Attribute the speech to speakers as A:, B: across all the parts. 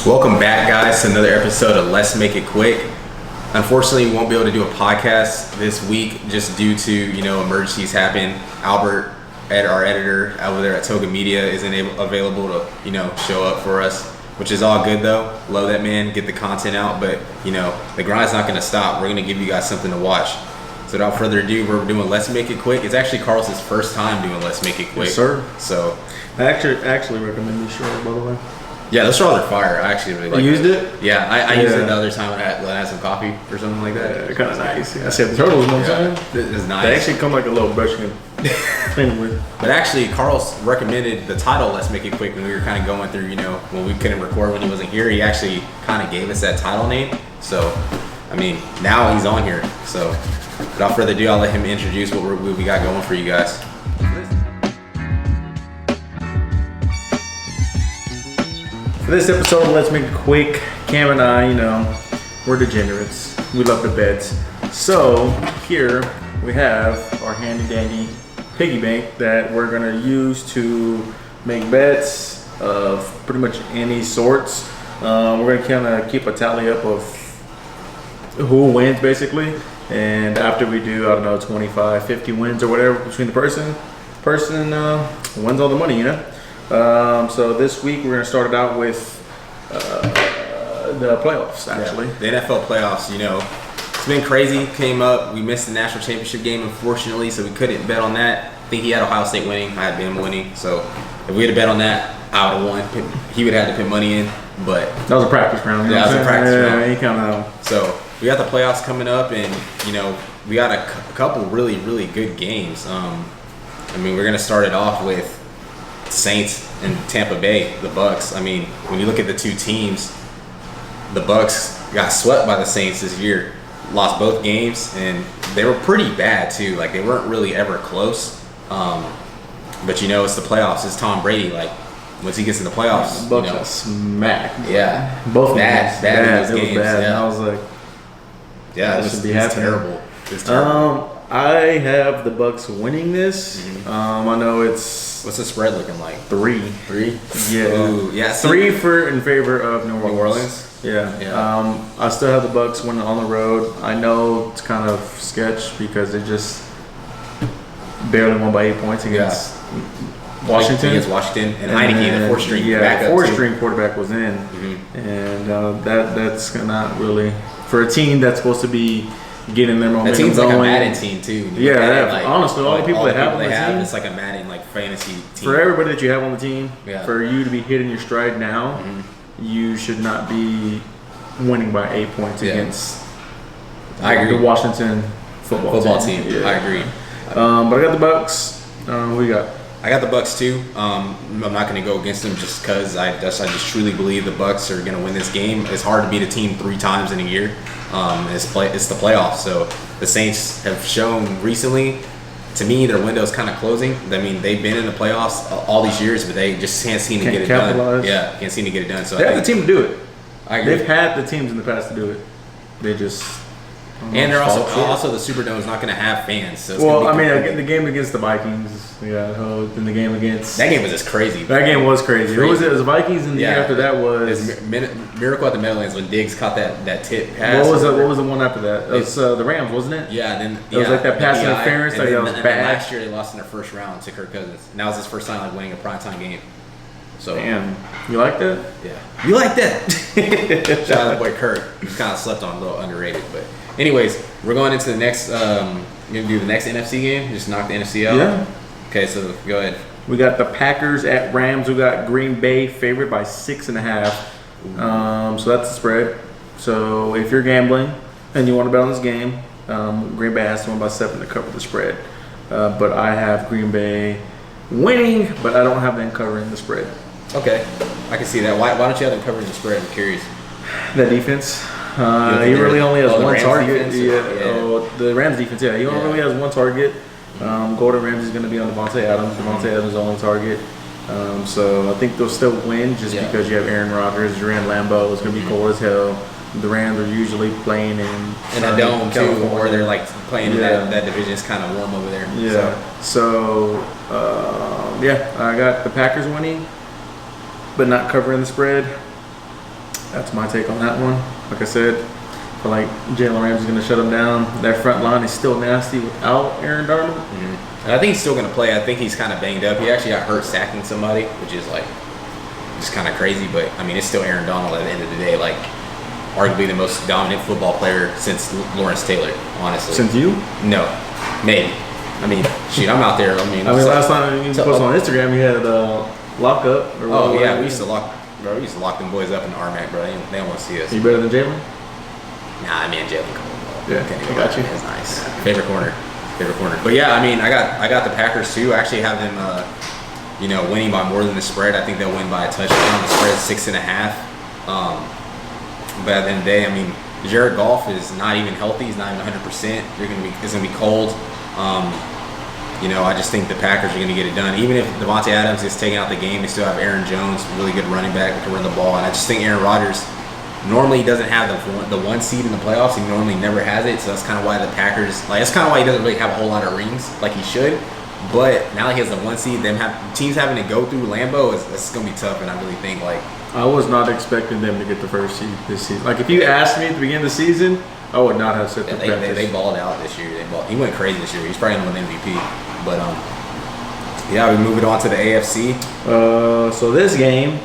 A: Welcome back, guys, to another episode of Let's Make It Quick. Unfortunately, we won't be able to do a podcast this week just due to, emergencies happen. Albert, our editor over there at Toga Media, isn't available to, show up for us, which is all good though. Love that man, get the content out, but, the grind's not going to stop. We're going to give you guys something to watch. So without further ado, we're doing Let's Make It Quick. It's actually Carl's first time doing Let's Make It Quick.
B: Yes, sir.
A: So
B: I actually recommend this shirt, by the way.
A: Yeah, those straws are fire. I actually really like
B: it. You used it?
A: Yeah, I used it the other time when I had some coffee or something like that.
B: Yeah, kind of nice. Yeah. I said the turtles, you know what I'm saying?
A: It's nice.
B: They actually come like a little brush you can clean with.
A: But actually, Carl's recommended the title Let's Make It Quick when we were kind of going through, when we couldn't record when he wasn't here. He actually kind of gave us that title name. So, now he's on here. So, without further ado, I'll let him introduce what we got going for you guys.
B: For this episode, Let's Make It Quick. Cam and I, we're degenerates. We love the bets. So here we have our handy dandy piggy bank that we're gonna use to make bets of pretty much any sorts. We're gonna kind of keep a tally up of who wins basically. And after we do, 25, 50 wins or whatever between the person wins all the money, So this week we're going to start it out with the playoffs, actually.
A: Yeah, the NFL playoffs, it's been crazy. Came up, we missed the national championship game, unfortunately, so we couldn't bet on that. I think he had Ohio State winning, I had Bama winning, so if we had bet on that, I would have won. He would have had to put money in, but...
B: That was a practice round.
A: Yeah, that was a practice round.
B: You kind of know.
A: So we got the playoffs coming up, and, we got a couple really, really good games. We're going to start it off with Saints and Tampa Bay, the Bucks. When you look at the two teams, the Bucks got swept by the Saints this year, lost both games, and they were pretty bad too. Like, they weren't really ever close. But it's the playoffs. It's Tom Brady. Like, once he gets in the playoffs,
B: the Bucks got smacked.
A: Yeah,
B: both
A: bad in those games.
B: Bad.
A: Yeah.
B: I was like,
A: it was terrible. It's terrible.
B: I have the Bucks winning this.
A: Mm-hmm.
B: I know it's...
A: What's the spread looking like?
B: 3. Yeah.
A: Ooh, yeah.
B: 3 in favor of New Orleans.
A: Yeah.
B: I still have the Bucks winning on the road. I know it's kind of sketch because they just barely won by 8 points against Washington.
A: Against Washington and Heineke, the fourth-string backup.
B: Fourth-string quarterback was in, and that's not really for a team that's supposed to be getting their momentum.
A: That team's
B: going.
A: like a Madden team too.
B: Honestly, all the people that have on the team,
A: it's like a Madden fantasy team.
B: For everybody that you have on the team,
A: Yeah.
B: for you to be hitting your stride now, you should not be winning by 8 points against the Washington football team.
A: Yeah. I agree.
B: But I got the Bucks. What you got?
A: I got the Bucks too. I'm not going to go against them just because I just truly believe the Bucks are going to win this game. It's hard to beat a team 3 times in a year. It's the playoffs. So the Saints have shown recently, to me, their window's kind of closing. They've been in the playoffs all these years, but they just can't seem to get it done. Yeah, can't seem to get it done. So
B: they have the team to do it.
A: I agree.
B: They've had the teams in the past to do it. They just.
A: And they're also the Superdome is not going to have fans. So
B: the game against the Vikings, then the game against
A: that game was just crazy.
B: That game was crazy. It was the Vikings, and the year after that was
A: Miracle at the Meadowlands when Diggs caught that tip pass.
B: What was the one after that? It was the Rams, wasn't it?
A: Yeah, then
B: it was like that pass interference. That was bad.
A: Last year they lost in their first round to Kirk Cousins. And that was his first time winning a primetime game. So
B: damn, you like that?
A: Yeah, you like that? Shout out to boy Kirk. He's kind of slept on, a little underrated, but. Anyways, we're going into the next. You're gonna do the next NFC game. Just knock the NFC out.
B: Yeah.
A: Okay, so go ahead.
B: We got the Packers at Rams. We got Green Bay favored by 6.5. So that's the spread. So if you're gambling and you want to bet on this game, Green Bay has to win by 7 to cover the spread. But I have Green Bay winning, but I don't have them covering the spread.
A: Okay, I can see that. Why don't you have them covering the spread? I'm curious.
B: That defense. He really only has one target.
A: The
B: Rams defense. Yeah, he only really has one target. Gordon Ramsay's going to be on Devontae Adams. Devontae Adams is the only target. So I think they'll still win just because you have Aaron Rodgers, you're in Lambeau. It's going to be cold as hell. The Rams are usually playing in
A: a dome too, where they're like playing in that division. Is kind of warm over there.
B: Yeah. So I got the Packers winning, but not covering the spread. That's my take on that one. Like I said, I feel like Jalen Ramsey's going to shut him down. That front line is still nasty without Aaron Darnold.
A: And I think he's still going to play. I think he's kind of banged up. He actually got hurt sacking somebody, which is like just kind of crazy. But I mean, it's still Aaron Donald at the end of the day. Like arguably the most dominant football player since Lawrence Taylor, honestly.
B: Since you?
A: No, maybe. I mean, shoot, I'm out there. I mean,
B: last time you posted on Instagram, you had lockup.
A: Oh yeah, we used to lock them boys up in the RMAC, bro. They don't want to see us.
B: Are you better than Jalen?
A: Nah, man, Jalen Cole.
B: Yeah, I got you.
A: That's nice. Favorite corner. But yeah, I mean, I got the Packers too. I actually have them, winning by more than the spread. I think they'll win by a touchdown. The spread's 6.5. But at the end of the day, I mean, Jared Goff is not even healthy. He's not even 100%. It's gonna be cold. I just think the Packers are going to get it done. Even if Devontae Adams is taking out the game, they still have Aaron Jones, really good running back that can run the ball. And I just think Aaron Rodgers normally doesn't have the one seed in the playoffs. He normally never has it. So that's kind of why the Packers, that's kind of why he doesn't really have a whole lot of rings like he should. But now that he has the one seed, teams having to go through Lambeau, it's going to be tough. And I really think
B: I was not expecting them to get the first seed this season. Like if you asked me at the beginning of the season, I would not have said
A: they balled out this year. He went crazy this year. He's probably going to win MVP. But we move it on to the AFC.
B: So this game,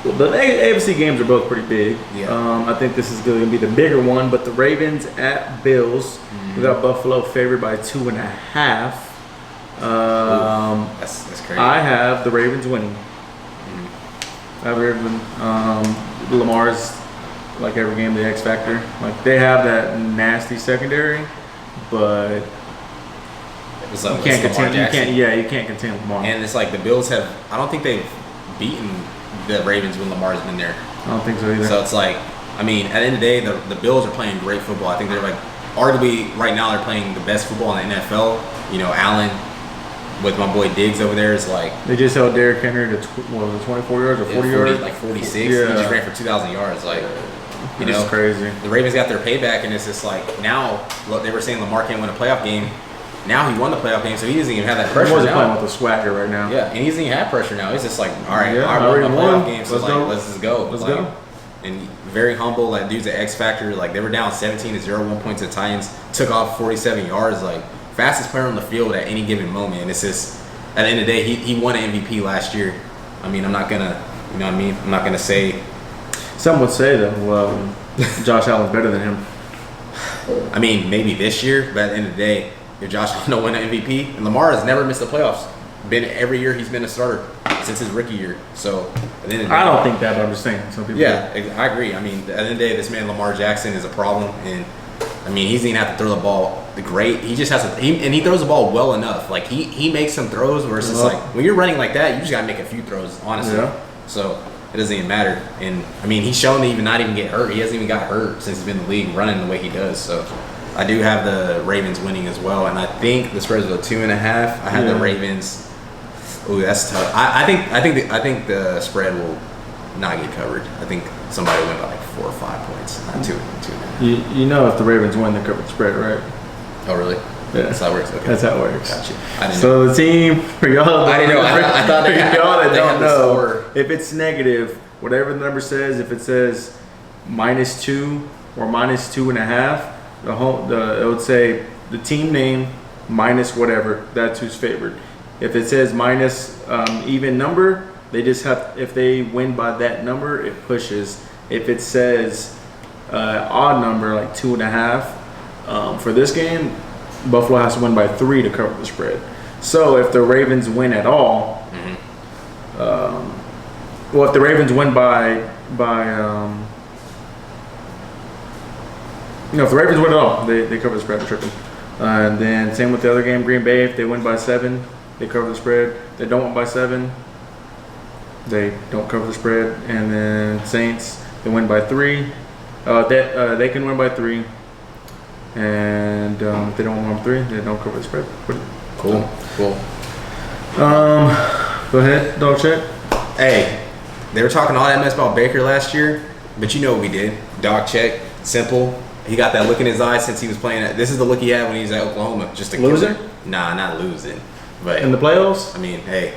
B: the AFC games are both pretty big.
A: Yeah.
B: I think this is going to be the bigger one. But the Ravens at Bills, we got Buffalo favored by 2.5.
A: That's crazy.
B: I have the Ravens winning. I have Ravens. Lamar's like every game the X factor. Like they have that nasty secondary, but.
A: It's like,
B: you can't contain. You can't contain Lamar.
A: And it's like the Bills have. I don't think they've beaten the Ravens when Lamar's been there.
B: I don't think so either.
A: So it's like, I mean, at the end of the day, the Bills are playing great football. I think they're like, arguably right now they're playing the best football in the NFL. Allen with my boy Diggs over there is like.
B: They just held Derrick Henry to 24 yards or 40 yards,
A: like 46.
B: Yeah.
A: He just ran for 2,000 yards. Like,
B: It's crazy.
A: The Ravens got their payback, and it's just like now. Look, they were saying Lamar can't win a playoff game. Now he won the playoff game, so he doesn't even have that pressure.
B: He wasn't
A: now.
B: playing with the swagger right now.
A: Yeah, and he doesn't even have pressure now. He's just like, all right, I
B: already
A: won the playoff game, so let's just go.
B: Let's go.
A: And very humble. Like dude's an X factor. Like they were down 17-0, 1 point to the Titans. Took off 47 yards. Like fastest player on the field at any given moment. And it's just at the end of the day, he won an MVP last year. I mean, I'm not gonna, I'm not gonna say.
B: Some would say that well, Josh Allen's better than him.
A: I mean, maybe this year, but at the end of the day. If Josh Allen don't win an MVP, and Lamar has never missed the playoffs. Every year he's been a starter since his rookie year. So at the end of the day,
B: I don't think that, but I'm just saying. Some people.
A: Yeah, I agree. I mean, at the end of the day, this man Lamar Jackson is a problem, and I mean he's gonna have to throw the ball great. He just has to, and he throws the ball well enough. Like he makes some throws where it's just like when you're running like that, you just gotta make a few throws, honestly.
B: Yeah.
A: So it doesn't even matter. And I mean, he's shown to even not even get hurt. He hasn't even got hurt since he's been in the league running the way he does. So. I do have the Ravens winning as well, and I think the spread is a 2.5. I have the Ravens. Ooh, that's tough. I think the spread will not get covered. I think somebody will win by like 4 or 5 points, not 2.5.
B: You know, if the Ravens win, they cover the spread, right?
A: Oh, really?
B: Yeah,
A: that's how it works. Okay.
B: That's how it works.
A: Gotcha. I didn't
B: know. The team for y'all.
A: I didn't know. I thought they
B: don't know. If it's negative, whatever the number says, if it says -2 or -2.5. It would say the team name minus whatever, that's who's favored. If it says minus even number, they just have, if they win by that number, it pushes. If it says odd number, like 2.5, for this game, Buffalo has to win by 3 to cover the spread. So if the Ravens win at all, if the Ravens win if the Ravens win at all, they cover the spread for tripping. And then same with the other game, Green Bay. If they win by 7, they cover the spread. If they don't win by 7, they don't cover the spread. And then Saints, they win by 3. They can win by 3. And if they don't win by 3, they don't cover the spread.
A: Cool.
B: Go ahead, dog check.
A: Hey, they were talking all that mess about Baker last year, but you know what we did. Dog check, simple. He got that look in his eyes since he was playing. This is the look he had when he was at Oklahoma. Just a
B: loser?
A: Nah, not losing. But
B: in the playoffs?
A: I mean, hey,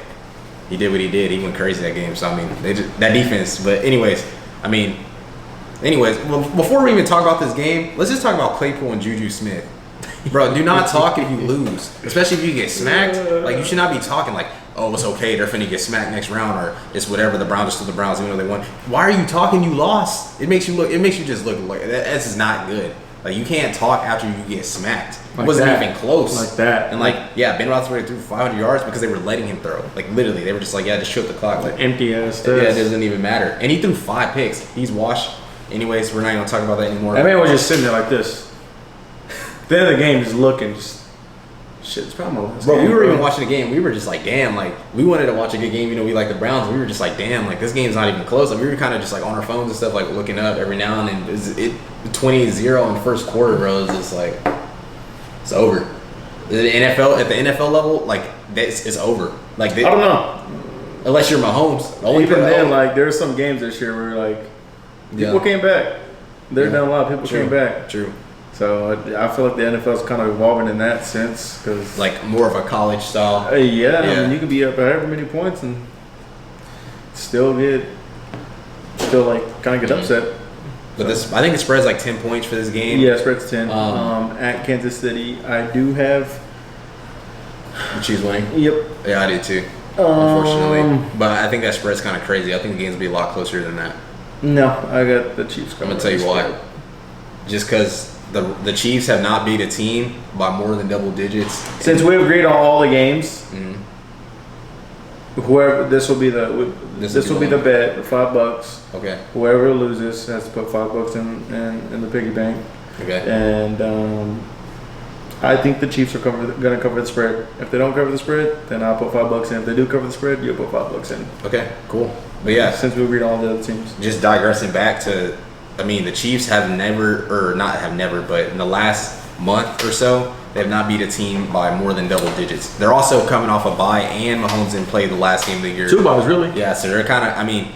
A: he did what he did. He went crazy that game. So I mean, that defense. But anyways, I mean, anyways, well, before we even talk about this game, let's just talk about Claypool and Juju Smith. Bro, do not talk if you lose, especially if you get smacked. Like, you should not be talking like, oh, it's okay, they're finna get smacked next round, or it's whatever, the Browns are still the Browns even though they won. Why are you talking? You lost. It makes you just look like this is not good. Like, you can't talk after you get smacked. It wasn't even close.
B: Like that.
A: And Ben Roethlisberger threw 500 yards because they were letting him throw. Like, literally, they were just like, yeah, just shoot the clock. Like,
B: empty ass.
A: Yeah, it doesn't even matter. And he threw 5 picks. He's washed. Anyways, we're not even gonna talk about that anymore.
B: That man was just sitting there like this. Then the game just looking, shit. It's probably my last
A: bro.
B: game,
A: We were even watching the game. We were just like, damn. Like, we wanted to watch a good game. You know, we like the Browns. We were just like, damn. Like, this game's not even close. Like, we were kind of just like on our phones and stuff, like looking up every now and then. It 20-0 in the first quarter, bro. It's just like it's over. The NFL at the NFL level, like it's over. Like,
B: I don't know.
A: Unless you're Mahomes.
B: Even then, like there's some games this year where like people came back. There's been a lot of people came back.
A: True.
B: So I feel like the NFL's kind of evolving in that sense, because
A: like more of a college style.
B: I mean, you could be up by however many points and still like kind of get upset.
A: But I think the spread's like 10 points for this game.
B: Yeah, spread's 10. At Kansas City, I do have
A: the Chiefs winning.
B: Yep.
A: Yeah, I do too. Unfortunately, but I think that spread's kind of crazy. I think the game's will be a lot closer than that.
B: No, I got the Chiefs.
A: I'm gonna tell you why. Just because the Chiefs have not beat a team by more than double digits
B: since we agreed on all the games.
A: Mm-hmm.
B: Whoever this will be the bet, $5.
A: Okay.
B: Whoever loses has to put $5 in the piggy bank.
A: Okay.
B: And I think the Chiefs are going to cover the spread. If they don't cover the spread, then I'll put $5 in. If they do cover the spread, you'll put $5 in.
A: Okay. Cool. But yeah,
B: since we agreed on all the other teams.
A: Just digressing back to, I mean, the Chiefs have never, but in the last month or so, they have not beat a team by more than double digits. They're also coming off a bye, and Mahomes didn't play the last game of the year.
B: 2 byes, really?
A: Yeah, so they're kind of, I mean.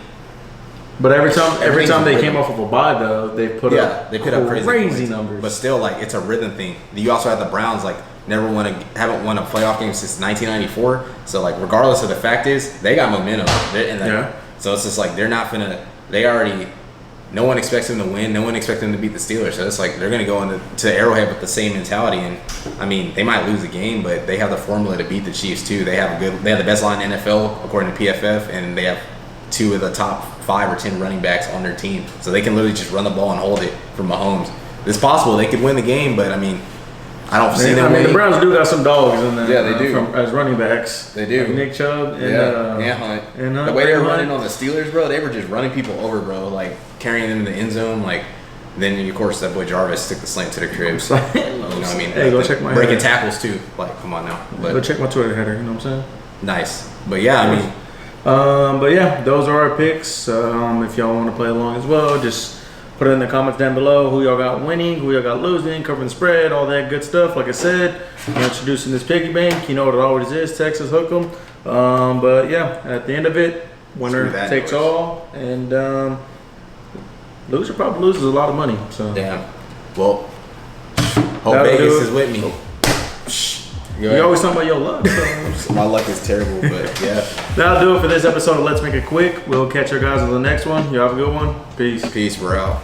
B: But every time they came off of a bye, though, they put up crazy numbers.
A: But still, like, it's a rhythm thing. You also have the Browns, like, haven't won a playoff game since 1994. So, like, regardless of the fact is, they got momentum. So it's just like they're not finna. No one expects them to win. No one expects them to beat the Steelers. So it's like they're gonna go to Arrowhead with the same mentality. And I mean, they might lose a game, but they have the formula to beat the Chiefs too. They have the best line in the NFL according to PFF, and they have 2 of the top 5 or 10 running backs on their team. So they can literally just run the ball and hold it for Mahomes. It's possible they could win the game, but I mean, I don't see them winning.
B: The Browns do got some dogs in there.
A: Yeah, they do.
B: As running backs.
A: They do.
B: Like Nick Chubb
A: and Hunt. And the way they were running on the Steelers, bro, they were just running people over, bro. Like, carrying them in the end zone. Like, then, of course, that boy Jarvis took the slant to the crib. You know what I mean?
B: Hey, go check my
A: breaking tackles, too. Like, come on now.
B: Go check my Twitter header, you know what I'm saying?
A: Nice. But, yeah, I mean.
B: But, yeah, those are our picks. If y'all want to play along as well, just put it in the comments down below who y'all got winning, who y'all got losing, covering the spread, all that good stuff. Like I said, introducing this piggy bank. You know what it always is, Texas Hook'em. But yeah, at the end of it, winner takes all, and loser probably loses a lot of money. So
A: damn. Well, hope Vegas is with me.
B: You always talking about your luck. So.
A: My luck is terrible, but yeah.
B: That'll do it for this episode of Let's Make It Quick. We'll catch you guys on the next one. You have a good one. Peace.
A: Peace. We're out.